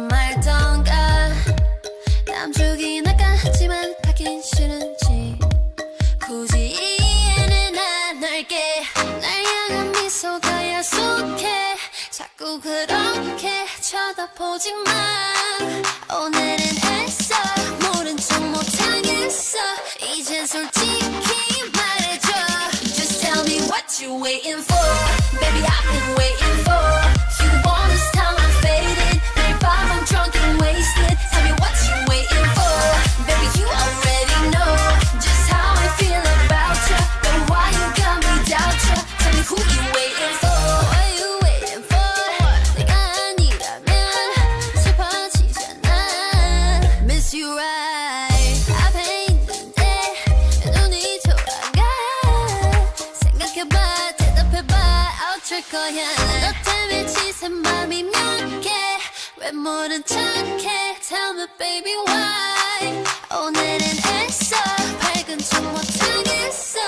말던가 남주긴 할까지만 하긴 싫은지 굳이 이해는 안 할게 날 향한 미소가 야속해 자꾸 그렇게 쳐다보지 마 오늘은 애써 모른 척 못하겠어 이젠 솔직히 말해줘 Just tell me what you waiting for Baby I've been waiting for You want this time I'm faded 매일 밤 I'm drunk and wasted Tell me what you waiting for Baby you already know Just how I feel about you But why you got me doubt you Tell me who you waiting for What you waiting for 내가 아니라면 슬퍼지잖아 Miss you right 앞에 있는데 왜 눈이 돌아가 생각해봐 대답해봐 어쩔 거야 너 때문에 지새 맘이 몇 개 왜 모른 척해 Tell me baby why 오늘은 애써 밝은 척 못하겠어